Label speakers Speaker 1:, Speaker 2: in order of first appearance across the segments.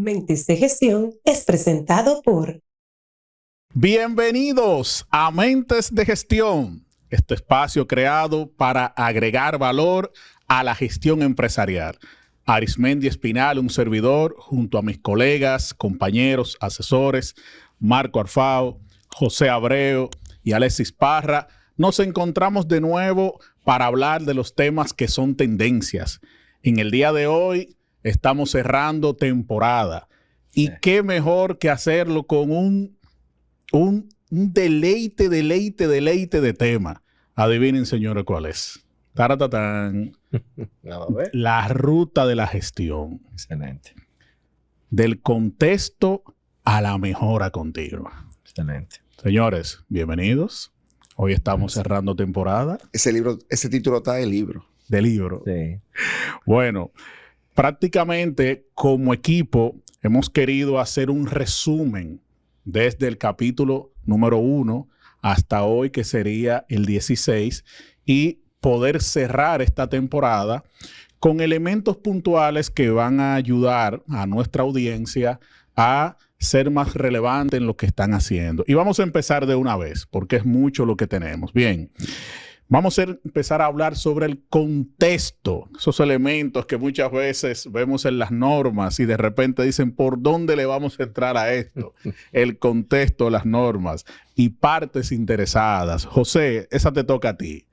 Speaker 1: Mentes de Gestión es presentado por...
Speaker 2: Bienvenidos a Mentes de Gestión, este espacio creado para agregar valor a la gestión empresarial. Arismendi Espinal, un servidor, junto a mis colegas, compañeros, asesores, Marco Arfao, José Abreu y Alexis Parra, nos encontramos de nuevo para hablar de los temas que son tendencias. En el día de hoy estamos cerrando temporada. Y qué mejor que hacerlo con un deleite de tema. Adivinen, señores, cuál es. Taratatán. La ruta de la gestión.
Speaker 3: Excelente. Del
Speaker 2: contexto a la mejora continua.
Speaker 3: Excelente.
Speaker 2: Señores, bienvenidos. Hoy estamos cerrando temporada.
Speaker 4: Ese título está de libro.
Speaker 2: De libro.
Speaker 3: Sí.
Speaker 2: Bueno, prácticamente como equipo hemos querido hacer un resumen desde el capítulo número 1 hasta hoy, que sería el 16, y poder cerrar esta temporada con elementos puntuales que van a ayudar a nuestra audiencia a ser más relevante en lo que están haciendo. Y vamos a empezar de una vez, porque es mucho lo que tenemos. Bien, vamos a empezar a hablar sobre el contexto, esos elementos que muchas veces vemos en las normas y de repente dicen, ¿por dónde le vamos a entrar a esto? El contexto, las normas y partes interesadas. José, esa te toca a ti.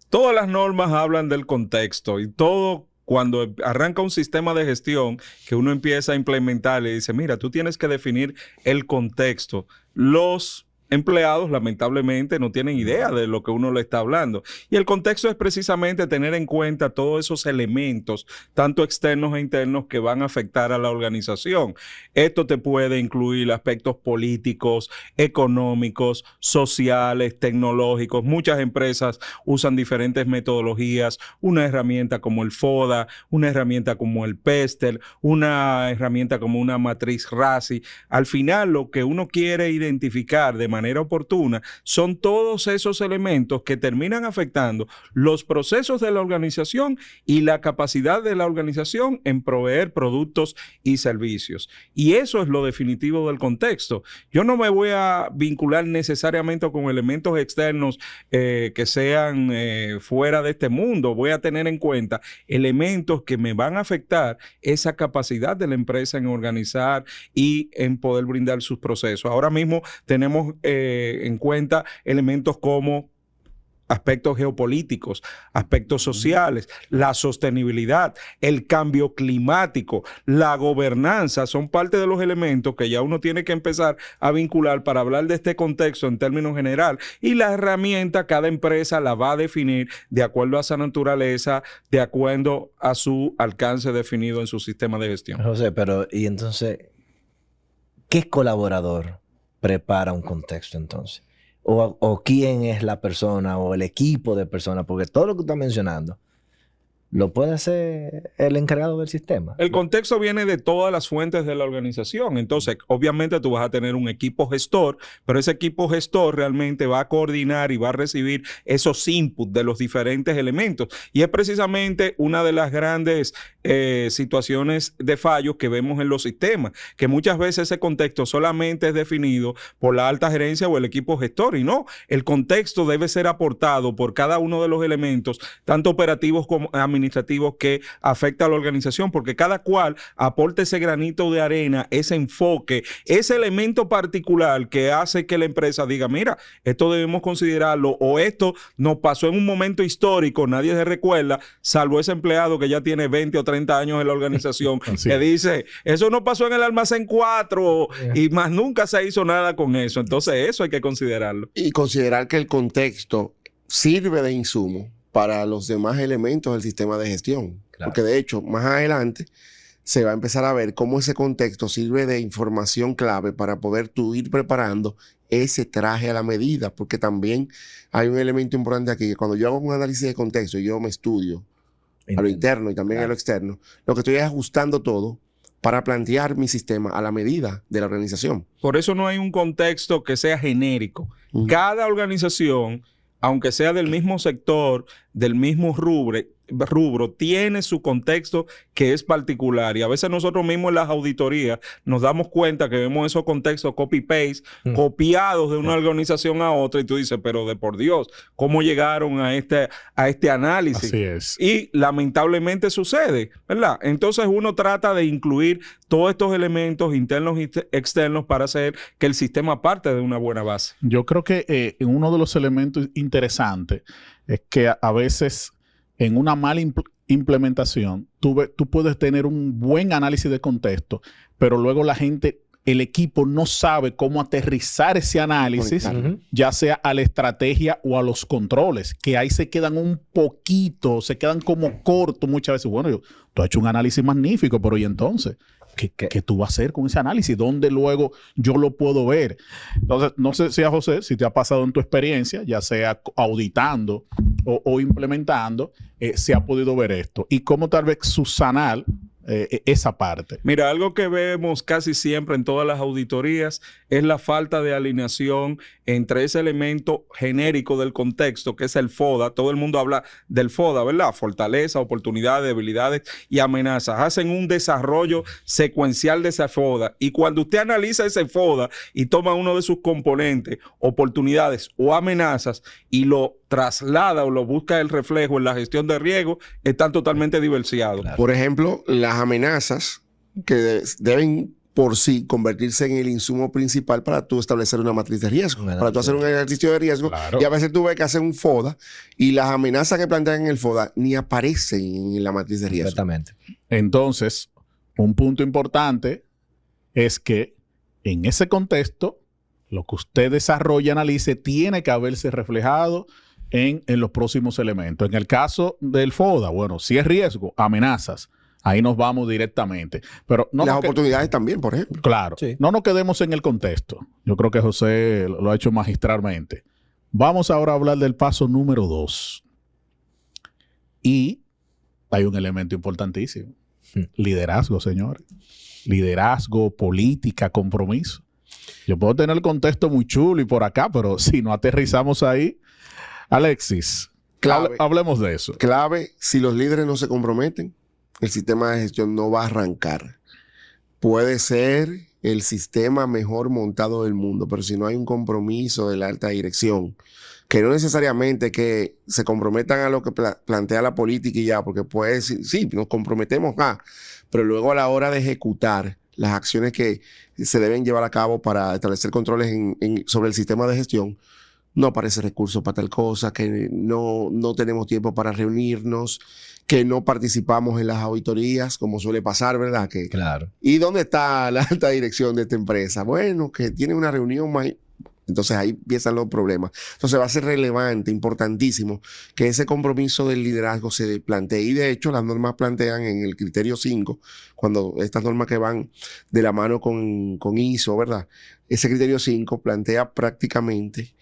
Speaker 5: Todas las normas hablan del contexto y todo. Cuando arranca un sistema de gestión que uno empieza a implementar, le dice, mira, tú tienes que definir el contexto. Los empleados, lamentablemente, no tienen idea de lo que uno le está hablando. Y el contexto es precisamente tener en cuenta todos esos elementos, tanto externos e internos, que van a afectar a la organización. Esto te puede incluir aspectos políticos, económicos, sociales, tecnológicos. Muchas empresas usan diferentes metodologías, una herramienta como el FODA, una herramienta como el PESTEL, una herramienta como una matriz RACI. Al final, lo que uno quiere identificar de manera oportuna son todos esos elementos que terminan afectando los procesos de la organización y la capacidad de la organización en proveer productos y servicios. Y eso es lo definitivo del contexto. Yo no me voy a vincular necesariamente con elementos externos que sean fuera de este mundo. Voy a tener en cuenta elementos que me van a afectar esa capacidad de la empresa en organizar y en poder brindar sus procesos. Ahora mismo tenemos en cuenta elementos como aspectos geopolíticos, aspectos sociales, la sostenibilidad, el cambio climático, la gobernanza, son parte de los elementos que ya uno tiene que empezar a vincular para hablar de este contexto en términos general. Y la herramienta, cada empresa la va a definir de acuerdo a esa naturaleza, de acuerdo a su alcance definido en su sistema de gestión.
Speaker 3: José, pero ¿y entonces qué colaborador prepara un contexto entonces? O quién es la persona o el equipo de personas, porque todo lo que estás mencionando lo puede hacer el encargado del sistema.
Speaker 5: El contexto viene de todas las fuentes de la organización. Entonces, obviamente tú vas a tener un equipo gestor, pero ese equipo gestor realmente va a coordinar y va a recibir esos inputs de los diferentes elementos. Y es precisamente una de las grandes situaciones de fallos que vemos en los sistemas, que muchas veces ese contexto solamente es definido por la alta gerencia o el equipo gestor, y no, el contexto debe ser aportado por cada uno de los elementos, tanto operativos como administrativos, que afecta a la organización, porque cada cual aporta ese granito de arena, ese enfoque, ese elemento particular que hace que la empresa diga, mira, esto debemos considerarlo, o esto nos pasó en un momento histórico, nadie se recuerda, salvo ese empleado que ya tiene 20 o 30 años en la organización, que dice, eso no pasó en el almacén 4 y más nunca se hizo nada con eso. Entonces eso hay que considerarlo.
Speaker 4: Y considerar que el contexto sirve de insumo para los demás elementos del sistema de gestión. Claro. Porque de hecho, más adelante se va a empezar a ver cómo ese contexto sirve de información clave para poder tú ir preparando ese traje a la medida, porque también hay un elemento importante aquí, que cuando yo hago un análisis de contexto, yo me estudio a lo interno y también a lo externo, lo que estoy es ajustando todo para plantear mi sistema a la medida de la organización.
Speaker 5: Por eso no hay un contexto que sea genérico. Cada organización, aunque sea del mismo sector, del mismo rubro, rubro tiene su contexto que es particular y a veces nosotros mismos en las auditorías nos damos cuenta que vemos esos contextos copy-paste copiados de una organización a otra y tú dices, pero de por Dios, ¿cómo llegaron a este análisis?
Speaker 2: Así es.
Speaker 5: Y lamentablemente sucede, ¿verdad? Entonces uno trata de incluir todos estos elementos internos y externos para hacer que el sistema parte de una buena base.
Speaker 2: Yo creo que uno de los elementos interesantes es que a veces en una mala implementación tú puedes tener un buen análisis de contexto, pero luego el equipo no sabe cómo aterrizar ese análisis, ya sea a la estrategia o a los controles, que ahí se quedan se quedan como cortos muchas veces. Bueno, tú has hecho un análisis magnífico, pero ¿y entonces? ¿Qué tú vas a hacer con ese análisis? ¿Dónde luego yo lo puedo ver? Entonces, no sé si a José, si te ha pasado en tu experiencia, ya sea auditando o implementando, se ha podido ver esto. Y cómo tal vez subsanar esa parte.
Speaker 5: Mira, algo que vemos casi siempre en todas las auditorías es la falta de alineación entre ese elemento genérico del contexto, que es el FODA. Todo el mundo habla del FODA, ¿verdad? Fortaleza, oportunidades, debilidades y amenazas. Hacen un desarrollo secuencial de esa FODA. Y cuando usted analiza ese FODA y toma uno de sus componentes, oportunidades o amenazas, y lo traslada o lo busca el reflejo en la gestión de riesgo, están totalmente diversiados.
Speaker 3: Claro.
Speaker 4: Por ejemplo, las amenazas que deben por sí convertirse en el insumo principal para tú establecer una matriz de riesgo, para tú hacer un ejercicio de riesgo.
Speaker 2: Claro.
Speaker 4: Y a veces tú ves que hacer un FODA y las amenazas que plantean en el FODA ni aparecen en la matriz de riesgo.
Speaker 3: Exactamente.
Speaker 2: Entonces, un punto importante es que en ese contexto, lo que usted desarrolla, analice, tiene que haberse reflejado en los próximos elementos. En el caso del FODA, bueno, si es riesgo, amenazas, ahí nos vamos directamente. Pero no
Speaker 4: Las oportunidades también, por ejemplo.
Speaker 2: Claro,
Speaker 3: Sí.
Speaker 2: no nos quedemos en el contexto. Yo creo que José lo ha hecho magistralmente. Vamos ahora a hablar del paso número 2. Y hay un elemento importantísimo. Liderazgo, señores. Liderazgo, política, compromiso. Yo puedo tener el contexto muy chulo y por acá, pero si no aterrizamos ahí, Alexis,
Speaker 4: Clave.
Speaker 2: hablemos de eso.
Speaker 4: Clave, si los líderes no se comprometen, el sistema de gestión no va a arrancar. Puede ser el sistema mejor montado del mundo, pero si no hay un compromiso de la alta dirección, que no necesariamente que se comprometan a lo que plantea la política y ya, porque puede decir, sí, nos comprometemos, pero luego a la hora de ejecutar las acciones que se deben llevar a cabo para establecer controles sobre el sistema de gestión, no aparece recurso para tal cosa, que no tenemos tiempo para reunirnos, que no participamos en las auditorías, como suele pasar, ¿verdad?
Speaker 3: Claro.
Speaker 4: ¿Y dónde está la alta dirección de esta empresa? Bueno, que tiene una reunión más... Entonces ahí empiezan los problemas. Entonces va a ser relevante, importantísimo, que ese compromiso del liderazgo se plantee. Y de hecho las normas plantean en el criterio 5, cuando estas normas que van de la mano con ISO, ¿verdad? Ese criterio 5 plantea prácticamente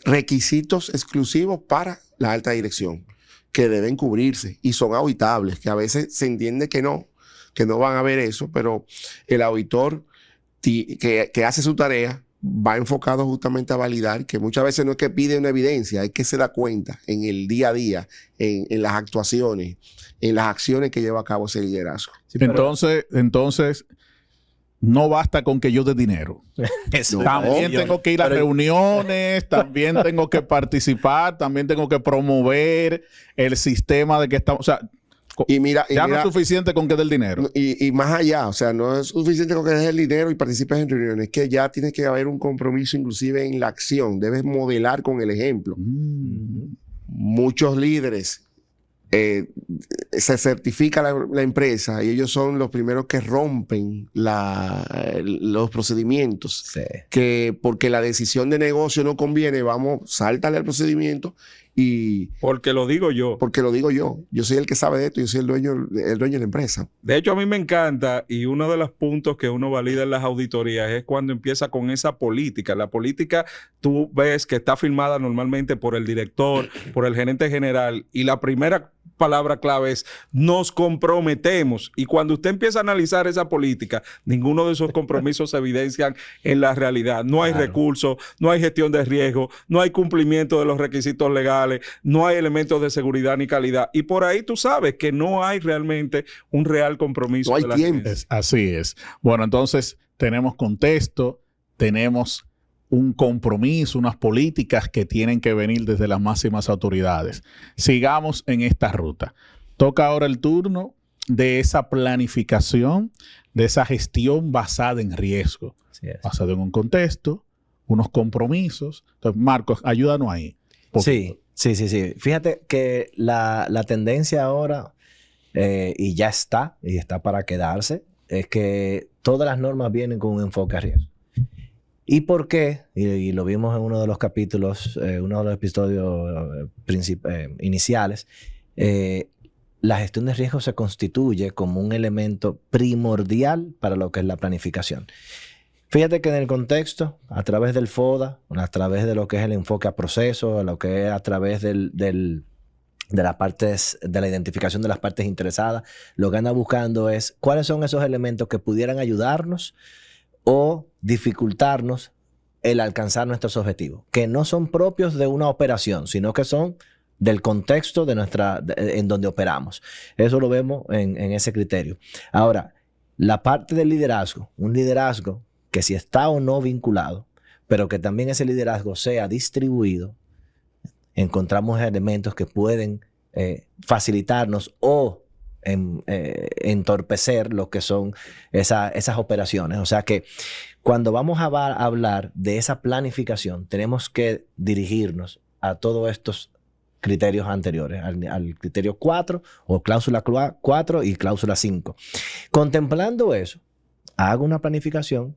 Speaker 4: requisitos exclusivos para la alta dirección que deben cubrirse y son auditables, que a veces se entiende que no van a ver eso, pero el auditor que hace su tarea va enfocado justamente a validar, que muchas veces no es que pide una evidencia, es que se da cuenta en el día a día, en las actuaciones, en las acciones que lleva a cabo ese liderazgo.
Speaker 3: Sí, pero-
Speaker 2: Entonces, no basta con que yo dé dinero.
Speaker 3: Eso.
Speaker 2: También
Speaker 4: obvio.
Speaker 2: tengo que ir a
Speaker 3: Pero-
Speaker 2: reuniones, también tengo que participar, también tengo que promover el sistema de que estamos... O sea,
Speaker 4: Y mira,
Speaker 2: ya no es suficiente con que dé el dinero.
Speaker 4: y más allá, o sea, no es suficiente con que dejes el dinero y participes en reuniones, que ya tiene que haber un compromiso inclusive en la acción, debes modelar con el ejemplo. Muchos líderes se certifica la empresa y ellos son los primeros que rompen los procedimientos.
Speaker 3: Sí.
Speaker 4: Que porque la decisión de negocio no conviene, sáltale al procedimiento y
Speaker 5: Porque lo digo yo.
Speaker 4: porque lo digo yo soy el que sabe de esto, yo soy el dueño de la empresa.
Speaker 5: De hecho, a mí me encanta y uno de los puntos que uno valida en las auditorías es cuando empieza con esa política. La política, tú ves que está firmada normalmente por el director, por el gerente general y la primera palabra clave es nos comprometemos. Y cuando usted empieza a analizar esa política, ninguno de esos compromisos se evidencian en la realidad. No hay recursos, no hay gestión de riesgo, no hay cumplimiento de los requisitos legales, no hay elementos de seguridad ni calidad. Y por ahí tú sabes que no hay realmente un real compromiso.
Speaker 4: No hay
Speaker 5: de la
Speaker 4: tiempo.
Speaker 2: Así es. Bueno, entonces tenemos contexto, tenemos un compromiso, unas políticas que tienen que venir desde las máximas autoridades. Sigamos en esta ruta. Toca ahora el turno de esa planificación, de esa gestión basada en riesgo, basada en un contexto, unos compromisos. Entonces, Marcos, ayúdanos ahí.
Speaker 3: Sí. Fíjate que la tendencia ahora, y ya está para quedarse, es que todas las normas vienen con un enfoque a riesgo. ¿Y por qué? Y lo vimos en uno de los capítulos, uno de los episodios iniciales. La gestión de riesgo se constituye como un elemento primordial para lo que es la planificación. Fíjate que en el contexto, a través del FODA, a través de lo que es el enfoque a proceso, a lo que es a través de las partes, de la identificación de las partes interesadas, lo que anda buscando es cuáles son esos elementos que pudieran ayudarnos o dificultarnos el alcanzar nuestros objetivos, que no son propios de una operación, sino que son del contexto en donde operamos. Eso lo vemos en ese criterio. Ahora, la parte del liderazgo, un liderazgo que si está o no vinculado, pero que también ese liderazgo sea distribuido, encontramos elementos que pueden facilitarnos o entorpecer lo que son esas operaciones. O sea que cuando vamos a hablar de esa planificación, tenemos que dirigirnos a todos estos criterios anteriores, al criterio 4 o cláusula 4 y cláusula 5. Contemplando eso, hago una planificación,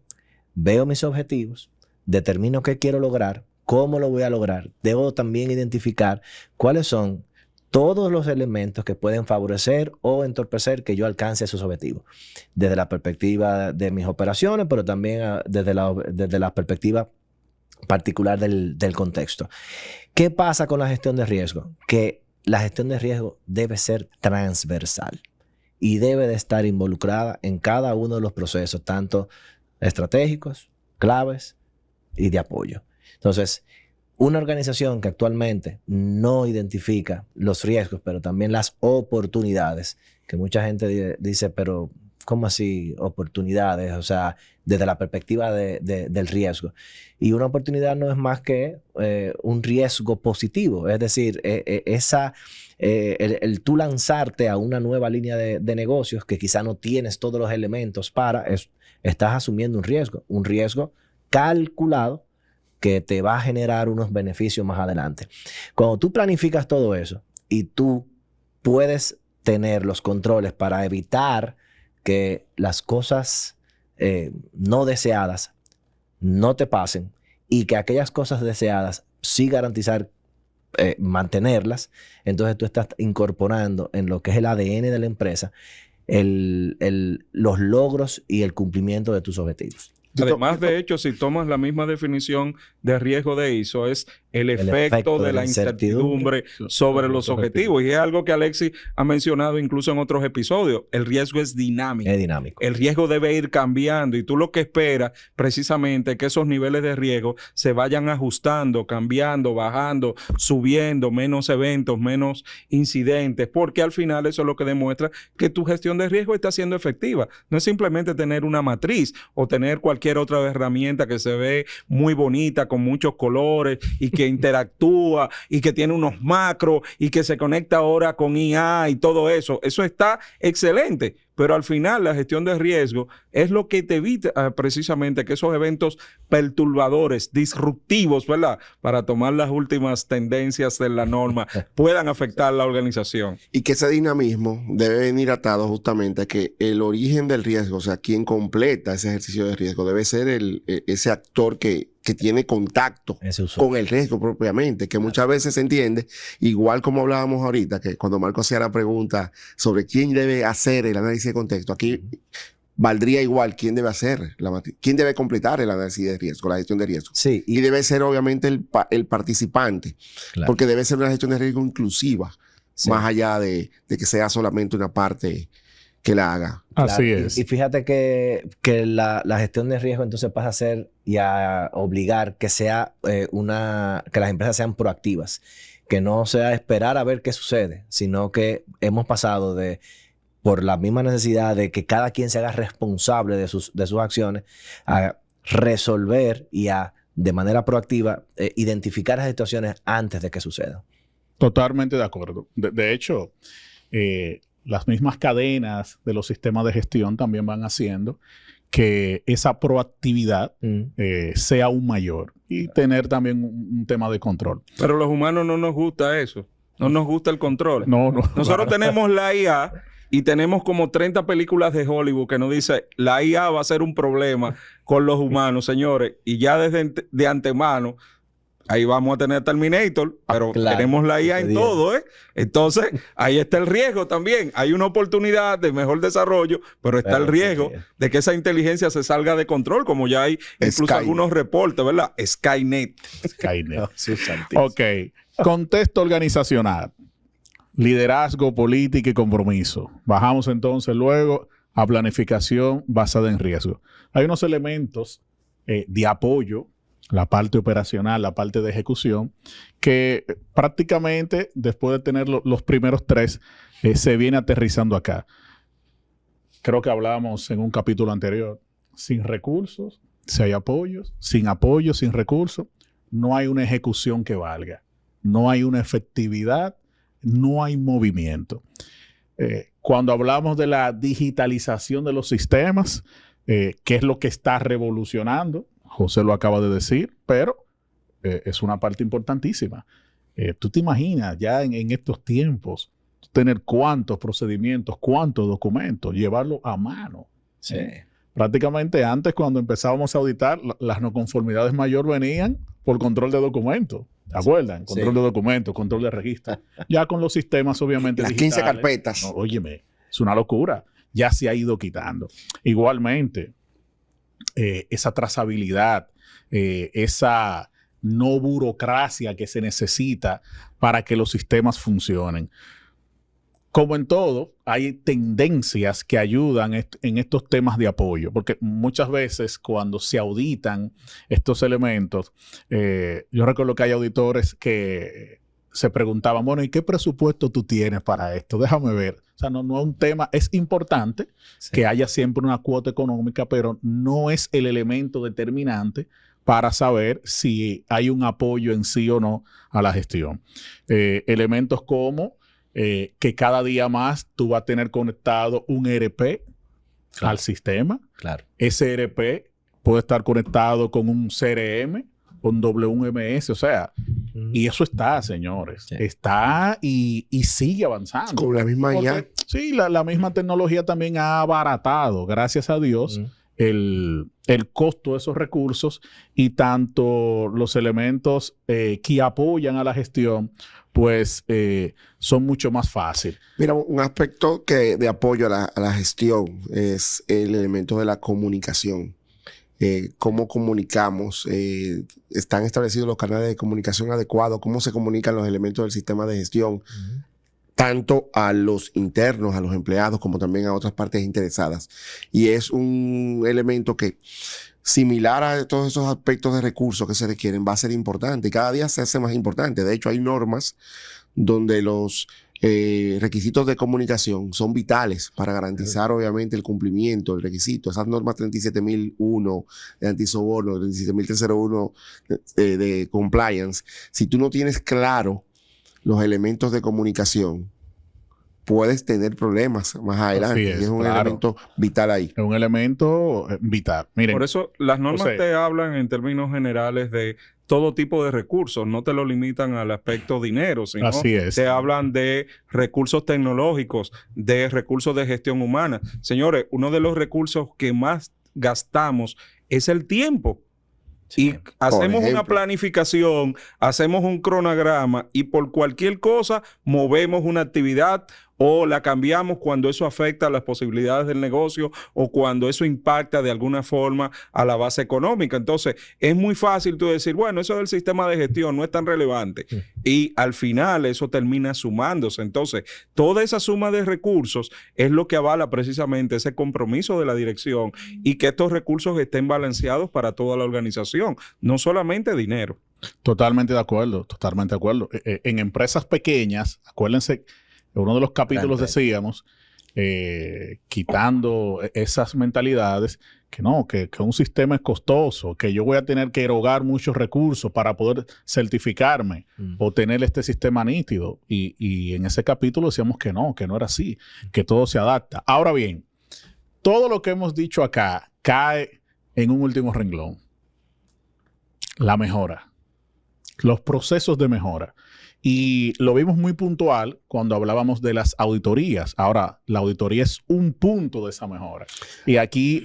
Speaker 3: veo mis objetivos, determino qué quiero lograr, cómo lo voy a lograr. Debo también identificar cuáles son todos los elementos que pueden favorecer o entorpecer que yo alcance esos objetivos. Desde la perspectiva de mis operaciones, pero también desde la perspectiva particular del contexto. ¿Qué pasa con la gestión de riesgo? Que la gestión de riesgo debe ser transversal y debe de estar involucrada en cada uno de los procesos, tanto estratégicos, claves y de apoyo. Entonces, una organización que actualmente no identifica los riesgos, pero también las oportunidades, que mucha gente dice, pero ¿cómo así oportunidades? O sea, desde la perspectiva del riesgo. Y una oportunidad no es más que un riesgo positivo. Es decir, el tú lanzarte a una nueva línea de negocios que quizá no tienes todos los elementos estás asumiendo un riesgo calculado, que te va a generar unos beneficios más adelante. Cuando tú planificas todo eso y tú puedes tener los controles para evitar que las cosas no deseadas no te pasen y que aquellas cosas deseadas sí garantizar mantenerlas, entonces tú estás incorporando en lo que es el ADN de la empresa los logros y el cumplimiento de tus objetivos.
Speaker 5: Además, de hecho, si tomas la misma definición de riesgo de ISO, es el efecto de la incertidumbre sobre los objetivos. Y es algo que Alexis ha mencionado incluso en otros episodios. El riesgo es dinámico.
Speaker 3: Es dinámico.
Speaker 5: El riesgo debe ir cambiando y tú lo que esperas precisamente es que esos niveles de riesgo se vayan ajustando, cambiando, bajando, subiendo, menos eventos, menos incidentes, porque al final eso es lo que demuestra que tu gestión de riesgo está siendo efectiva. No es simplemente tener una matriz o tener cualquier otra herramienta que se ve muy bonita, con muchos colores y que interactúa y que tiene unos macros y que se conecta ahora con IA y todo eso. Eso está excelente, pero al final la gestión de riesgo es lo que te evita precisamente que esos eventos perturbadores, disruptivos, ¿verdad? Para tomar las últimas tendencias de la norma, puedan afectar la organización.
Speaker 4: Y que ese dinamismo debe venir atado justamente a que el origen del riesgo, o sea, quien completa ese ejercicio de riesgo, debe ser ese actor que tiene contacto con el riesgo propiamente, que muchas veces se entiende, igual como hablábamos ahorita, que cuando Marco hacía la pregunta sobre quién debe hacer el análisis de contexto, aquí valdría igual quién debe hacer, quién debe completar el análisis de riesgo, la gestión de riesgo.
Speaker 3: Sí,
Speaker 4: y debe ser obviamente el participante, claro, porque debe ser una gestión de riesgo inclusiva. O
Speaker 3: Sí.
Speaker 4: más allá de que sea solamente una parte que la haga.
Speaker 2: Así
Speaker 3: Claro,
Speaker 2: es.
Speaker 3: Y fíjate que la gestión de riesgo entonces pasa a ser y a obligar que sea que las empresas sean proactivas, que no sea esperar a ver qué sucede, sino que hemos pasado por la misma necesidad de que cada quien se haga responsable de sus acciones, a resolver y a de manera proactiva identificar las situaciones antes de que sucedan.
Speaker 2: Totalmente de acuerdo. De hecho, las mismas cadenas de los sistemas de gestión también van haciendo que esa proactividad sea aún mayor y tener también un tema de control.
Speaker 5: Pero los humanos no nos gusta eso. No nos gusta el control.
Speaker 2: No,
Speaker 5: Nosotros tenemos la IA y tenemos como 30 películas de Hollywood que nos dice la IA va a ser un problema con los humanos, señores. Y ya desde de antemano, ahí vamos a tener Terminator, pero
Speaker 3: claro,
Speaker 5: tenemos la IA en
Speaker 3: día.
Speaker 5: todo, ¿eh? Entonces, ahí está el riesgo también. Hay una oportunidad de mejor desarrollo, pero está el riesgo de que esa inteligencia se salga de control, como ya hay incluso
Speaker 4: Skynet.
Speaker 5: algunos reportes, ¿verdad? Skynet.
Speaker 2: Skynet.
Speaker 3: No, sus santísimos.
Speaker 2: Ok. Contexto organizacional. Liderazgo, política y compromiso. Bajamos entonces luego a planificación basada en riesgo. Hay unos elementos de apoyo, la parte operacional, la parte de ejecución, que prácticamente después de tener los primeros tres, se viene aterrizando acá. Creo que hablábamos en un capítulo anterior. Sin recursos, si hay apoyos, sin recursos, no hay una ejecución que valga. No hay una efectividad, no hay movimiento. Cuando hablamos de la digitalización de los sistemas, que es lo que está revolucionando, José lo acaba de decir, pero es una parte importantísima. Tú te imaginas ya en estos tiempos tener cuántos procedimientos, cuántos documentos, llevarlo a mano.
Speaker 3: Sí.
Speaker 2: Prácticamente antes, cuando empezábamos a auditar, las no conformidades mayor venían por control de documentos. ¿Te acuerdan? Control de documentos, control de registro. Ya con los sistemas, obviamente,
Speaker 4: Las
Speaker 2: digitales.
Speaker 4: 15 carpetas.
Speaker 2: No, óyeme, es una locura. Ya se ha ido quitando. Igualmente, esa trazabilidad, esa no burocracia que se necesita para que los sistemas funcionen. Como en todo, hay tendencias que ayudan en estos temas de apoyo, porque muchas veces cuando se auditan estos elementos, yo recuerdo que hay auditores que se preguntaban, bueno, ¿y qué presupuesto tú tienes para esto? Déjame ver. O sea, no es un tema, es importante que haya siempre una cuota económica, pero no es el elemento determinante para saber si hay un apoyo en sí o no a la gestión. Elementos como que cada día más tú vas a tener conectado un ERP al sistema.
Speaker 3: Claro.
Speaker 2: Ese ERP puede estar conectado con un CRM, con WMS, o sea, y eso está, señores.
Speaker 3: Sí.
Speaker 2: Está y sigue avanzando.
Speaker 4: Con la misma IA.
Speaker 2: Porque, sí, la misma tecnología también ha abaratado, gracias a Dios, el costo de esos recursos y tanto los elementos que apoyan a la gestión, pues son mucho más fáciles.
Speaker 4: Mira, un aspecto de apoyo a la gestión es el elemento de la comunicación. Cómo comunicamos, están establecidos los canales de comunicación adecuados, cómo se comunican los elementos del sistema de gestión, tanto a los internos, a los empleados, como también a otras partes interesadas. Y es un elemento que, similar a todos esos aspectos de recursos que se requieren, va a ser importante y cada día se hace más importante. De hecho, hay normas donde los requisitos de comunicación son vitales para garantizar, obviamente, el cumplimiento del requisito. Esas normas 37.001 de antisoborno, 37.301 de compliance, si tú no tienes claro los elementos de comunicación, puedes tener problemas más adelante.
Speaker 2: Así es,
Speaker 4: y es un
Speaker 2: claro.
Speaker 4: elemento vital ahí.
Speaker 2: Es un elemento vital. Miren,
Speaker 5: Por eso las normas
Speaker 2: José,
Speaker 5: te hablan en términos generales de todo tipo de recursos, no te lo limitan al aspecto dinero, sino
Speaker 2: así es.
Speaker 5: te hablan de recursos tecnológicos, de recursos de gestión humana. Señores, uno de los recursos que más gastamos es el tiempo.
Speaker 3: Sí.
Speaker 5: Y hacemos una
Speaker 4: ejemplo.
Speaker 5: planificación, hacemos un cronograma y por cualquier cosa movemos una actividad o la cambiamos cuando eso afecta a las posibilidades del negocio o cuando eso impacta de alguna forma a la base económica. Entonces, es muy fácil tú decir, bueno, eso del sistema de gestión no es tan relevante. Y al final eso termina sumándose. Entonces, toda esa suma de recursos es lo que avala precisamente ese compromiso de la dirección y que estos recursos estén balanceados para toda la organización, no solamente dinero.
Speaker 2: Totalmente de acuerdo, totalmente de acuerdo. En empresas pequeñas, acuérdense, en uno de los capítulos decíamos, quitando esas mentalidades, que no, que un sistema es costoso, que yo voy a tener que erogar muchos recursos para poder certificarme o tener este sistema nítido. Y en ese capítulo decíamos que no era así, que todo se adapta. Ahora bien, todo lo que hemos dicho acá cae en un último renglón. La mejora. Los procesos de mejora. Y lo vimos muy puntual cuando hablábamos de las auditorías. Ahora, la auditoría es un punto de esa mejora. Y aquí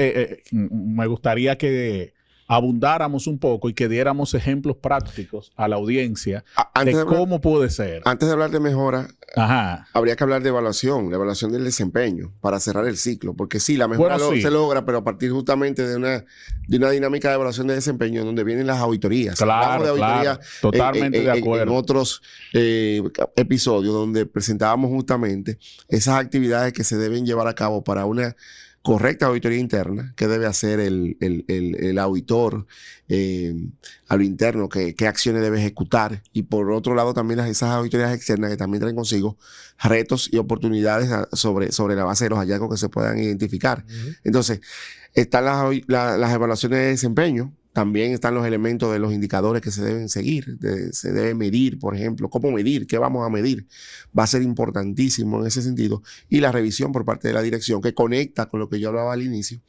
Speaker 2: me gustaría que abundáramos un poco y que diéramos ejemplos prácticos a la audiencia de cómo puede ser.
Speaker 4: Antes de hablar de mejora,
Speaker 2: Ajá.
Speaker 4: habría que hablar de evaluación, la evaluación del desempeño para cerrar el ciclo. Porque sí, la mejora se logra, pero a partir justamente de una dinámica de evaluación de desempeño en donde vienen las auditorías.
Speaker 2: Claro,
Speaker 4: de auditoría,
Speaker 2: totalmente de acuerdo.
Speaker 4: En otros episodios donde presentábamos justamente esas actividades que se deben llevar a cabo para una correcta auditoría interna, que debe hacer el auditor a lo interno, qué acciones debe ejecutar, y por otro lado también esas auditorías externas que también traen consigo retos y oportunidades sobre la base de los hallazgos que se puedan identificar. Entonces, están las evaluaciones de desempeño. También están los elementos de los indicadores que se deben seguir. Se debe medir, por ejemplo, cómo medir, qué vamos a medir. Va a ser importantísimo en ese sentido. Y la revisión por parte de la dirección, que conecta con lo que yo hablaba al inicio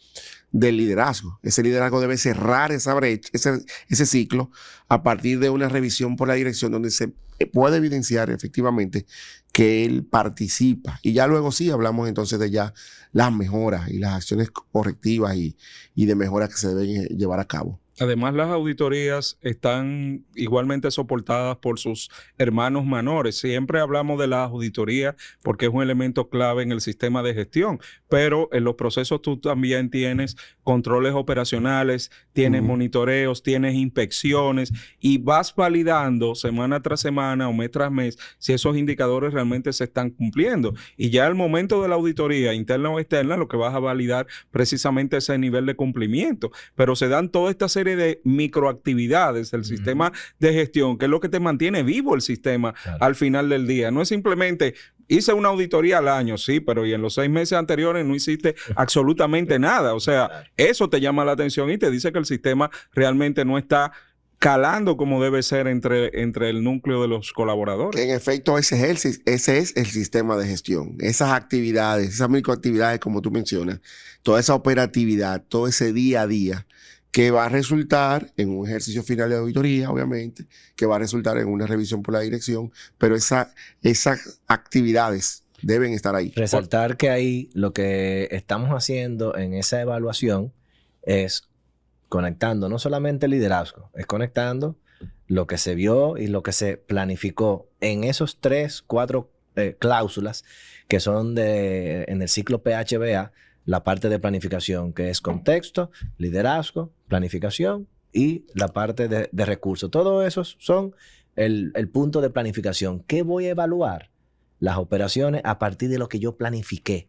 Speaker 4: del liderazgo. Ese liderazgo debe cerrar esa brecha, ese ciclo, a partir de una revisión por la dirección donde se puede evidenciar efectivamente que él participa. Y ya luego sí hablamos entonces de ya las mejoras y las acciones correctivas y de mejoras que se deben llevar a cabo.
Speaker 5: Además, las auditorías están igualmente soportadas por sus hermanos menores. Siempre hablamos de las auditorías porque es un elemento clave en el sistema de gestión, pero en los procesos tú también tienes controles operacionales, tienes monitoreos, tienes inspecciones y vas validando semana tras semana o mes tras mes si esos indicadores realmente se están cumpliendo. Y ya al momento de la auditoría, interna o externa, lo que vas a validar precisamente ese nivel de cumplimiento. Pero se dan toda esta serie de microactividades del sistema de gestión, que es lo que te mantiene vivo el sistema al final del día. No es simplemente hice una auditoría al año, sí, pero y en los 6 meses anteriores no hiciste absolutamente nada. O sea, eso te llama la atención y te dice que el sistema realmente no está calando como debe ser entre el núcleo de los colaboradores.
Speaker 4: En efecto, ese es el sistema de gestión. Esas actividades, esas microactividades como tú mencionas, toda esa operatividad, todo ese día a día, que va a resultar en un ejercicio final de auditoría, obviamente, que va a resultar en una revisión por la dirección, pero esas actividades deben estar ahí.
Speaker 3: Resaltar que ahí lo que estamos haciendo en esa evaluación es conectando no solamente el liderazgo, es conectando lo que se vio y lo que se planificó en esos 3, 4 cláusulas que son en el ciclo PHBA, la parte de planificación, que es contexto, liderazgo, planificación y la parte de recursos. Todos esos son el punto de planificación. ¿Qué voy a evaluar? Las operaciones a partir de lo que yo planifiqué.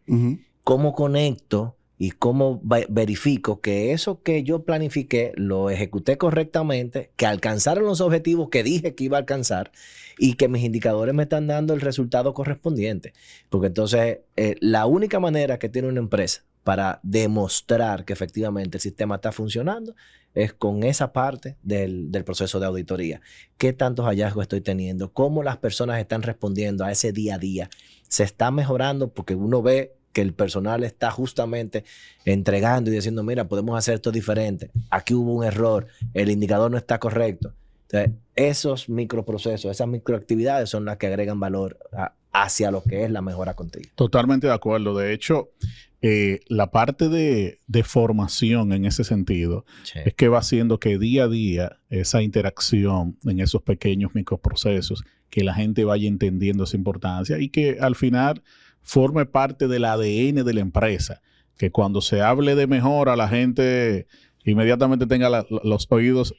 Speaker 3: ¿Cómo conecto y cómo verifico que eso que yo planifiqué lo ejecuté correctamente, que alcanzaron los objetivos que dije que iba a alcanzar y que mis indicadores me están dando el resultado correspondiente? Porque entonces la única manera que tiene una empresa para demostrar que efectivamente el sistema está funcionando es con esa parte del proceso de auditoría. ¿Qué tantos hallazgos estoy teniendo? ¿Cómo las personas están respondiendo a ese día a día? ¿Se está mejorando? Porque uno ve que el personal está justamente entregando y diciendo, mira, podemos hacer esto diferente. Aquí hubo un error, el indicador no está correcto. Entonces, esos microprocesos, esas microactividades son las que agregan valor hacia lo que es la mejora continua.
Speaker 2: Totalmente de acuerdo. De hecho, la parte de formación en ese sentido es que va haciendo que día a día esa interacción en esos pequeños microprocesos, que la gente vaya entendiendo esa importancia y que al final forme parte del ADN de la empresa. Que cuando se hable de mejora, la gente inmediatamente tenga los oídos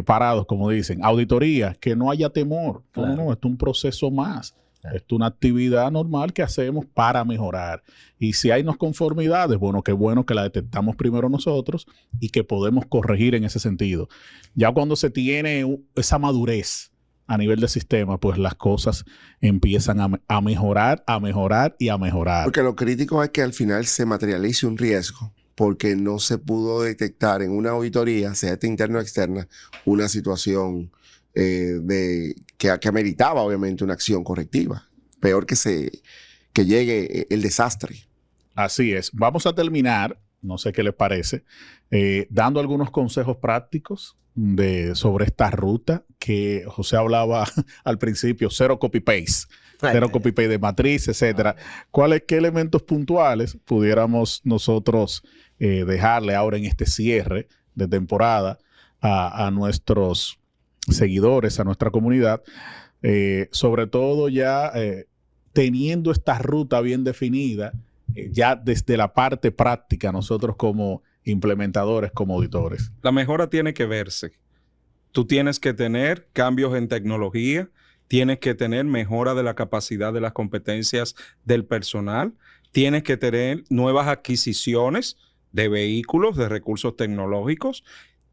Speaker 2: parados, como dicen. Auditoría, que no haya temor.
Speaker 3: Claro.
Speaker 2: No, esto es un proceso más.
Speaker 3: Claro.
Speaker 2: Esto es una actividad normal que hacemos para mejorar. Y si hay conformidades, bueno, qué bueno que la detectamos primero nosotros y que podemos corregir en ese sentido. Ya cuando se tiene esa madurez a nivel de sistema, pues las cosas empiezan a mejorar, a mejorar y a mejorar.
Speaker 4: Porque lo crítico es que al final se materialice un riesgo porque no se pudo detectar en una auditoría, sea esta interna o externa, una situación que ameritaba obviamente una acción correctiva. Peor que llegue el desastre.
Speaker 2: Así es. Vamos a terminar, no sé qué les parece, dando algunos consejos prácticos sobre esta ruta que José hablaba al principio, cero copy-paste. Cero copy-paste de matriz, etcétera. ¿Qué elementos puntuales pudiéramos nosotros dejarle ahora en este cierre de temporada a nuestros seguidores, a nuestra comunidad? Sobre todo ya teniendo esta ruta bien definida, ya desde la parte práctica, nosotros como implementadores, como auditores.
Speaker 5: La mejora tiene que verse. Tú tienes que tener cambios en tecnología, tienes que tener mejora de la capacidad de las competencias del personal, tienes que tener nuevas adquisiciones de vehículos, de recursos tecnológicos,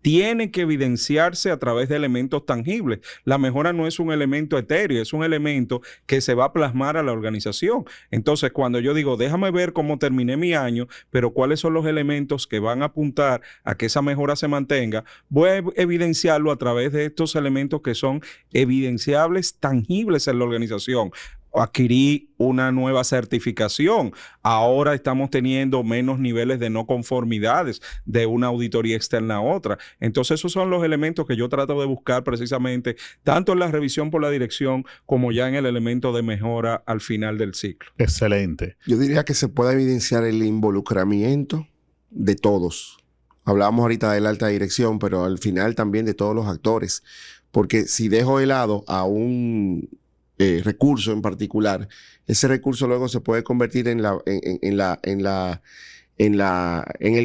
Speaker 5: tiene que evidenciarse a través de elementos tangibles. La mejora no es un elemento etéreo, es un elemento que se va a plasmar a la organización. Entonces, cuando yo digo, déjame ver cómo terminé mi año, pero cuáles son los elementos que van a apuntar a que esa mejora se mantenga, voy a evidenciarlo a través de estos elementos que son evidenciables, tangibles en la organización. Adquirí una nueva certificación. Ahora estamos teniendo menos niveles de no conformidades de una auditoría externa a otra. Entonces, esos son los elementos que yo trato de buscar precisamente, tanto en la revisión por la dirección como ya en el elemento de mejora al final del ciclo.
Speaker 2: Excelente.
Speaker 4: Yo diría que se puede evidenciar el involucramiento de todos. Hablábamos ahorita de la alta dirección, pero al final también de todos los actores. Porque si dejo de lado a un recurso en particular, ese recurso luego se puede convertir en el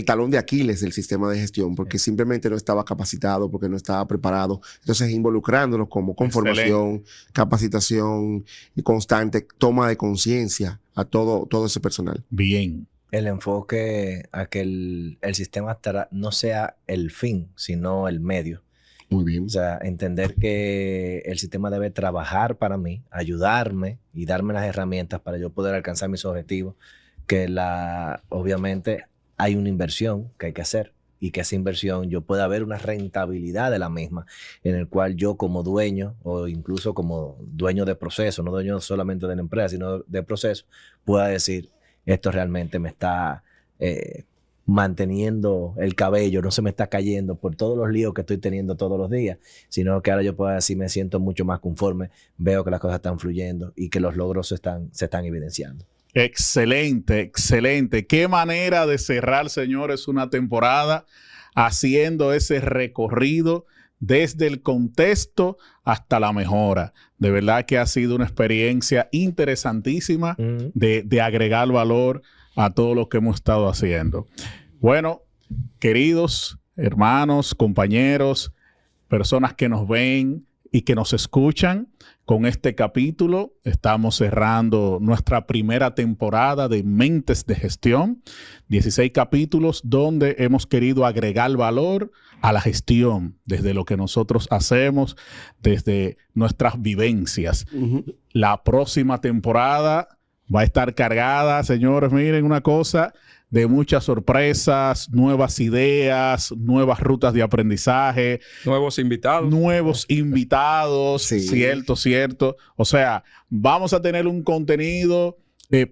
Speaker 4: talón de Aquiles del sistema de gestión, porque simplemente no estaba capacitado, porque no estaba preparado. Entonces, involucrándolos como con formación, capacitación y constante toma de conciencia a todo ese personal.
Speaker 2: Bien.
Speaker 3: El enfoque a que el sistema no sea el fin, sino el medio.
Speaker 4: Muy bien.
Speaker 3: O sea, entender que el sistema debe trabajar para mí, ayudarme y darme las herramientas para yo poder alcanzar mis objetivos. Que obviamente hay una inversión que hay que hacer y que esa inversión yo pueda ver una rentabilidad de la misma, en el cual yo como dueño o incluso como dueño de proceso, no dueño solamente de la empresa, sino de proceso, pueda decir, esto realmente me está manteniendo el cabello, no se me está cayendo por todos los líos que estoy teniendo todos los días, sino que ahora yo puedo decir, me siento mucho más conforme, veo que las cosas están fluyendo y que los logros se están evidenciando.
Speaker 2: Excelente, excelente. Qué manera de cerrar, señores, una temporada haciendo ese recorrido desde el contexto hasta la mejora. De verdad que ha sido una experiencia interesantísima de agregar valor a todo lo que hemos estado haciendo. Bueno, queridos hermanos, compañeros, personas que nos ven y que nos escuchan, con este capítulo estamos cerrando nuestra primera temporada de Mentes de Gestión. 16 capítulos donde hemos querido agregar valor a la gestión desde lo que nosotros hacemos, desde nuestras vivencias. La próxima temporada va a estar cargada, señores, miren una cosa, de muchas sorpresas, nuevas ideas, nuevas rutas de aprendizaje.
Speaker 5: Nuevos invitados.
Speaker 4: Sí.
Speaker 2: Cierto. O sea, vamos a tener un contenido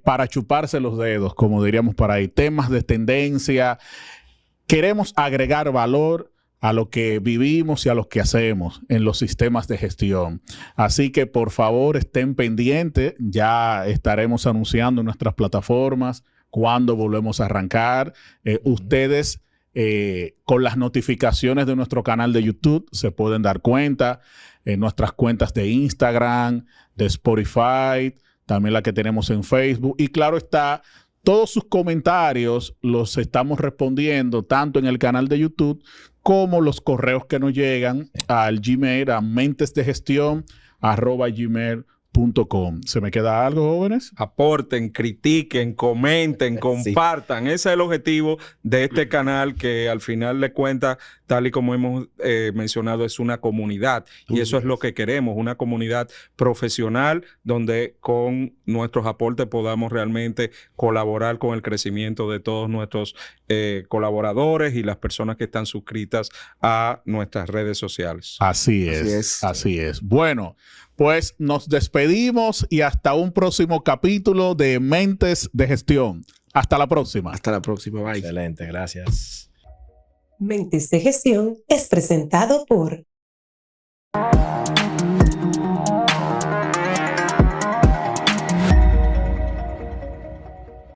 Speaker 2: para chuparse los dedos, como diríamos por ahí. Temas de tendencia. Queremos agregar valor a lo que vivimos y a lo que hacemos en los sistemas de gestión. Así que, por favor, estén pendientes. Ya estaremos anunciando en nuestras plataformas cuando volvemos a arrancar. Ustedes, con las notificaciones de nuestro canal de YouTube, se pueden dar cuenta en nuestras cuentas de Instagram, de Spotify, también la que tenemos en Facebook. Y claro está, todos sus comentarios los estamos respondiendo tanto en el canal de YouTube como los correos que nos llegan al Gmail, a mentesdegestión@gmail.com. ¿Se me queda algo, jóvenes?
Speaker 5: Aporten, critiquen, comenten, compartan. Ese es el objetivo de este canal, que al final de cuentas, tal y como hemos mencionado, es una comunidad. Y eso es lo que queremos, una comunidad profesional donde con nuestros aportes podamos realmente colaborar con el crecimiento de todos nuestros colaboradores y las personas que están suscritas a nuestras redes sociales.
Speaker 2: Así es. Bueno, pues nos despedimos y hasta un próximo capítulo de Mentes de Gestión. Hasta la próxima.
Speaker 4: Hasta la próxima. Bye.
Speaker 3: Excelente, gracias.
Speaker 1: Mentes de Gestión es presentado por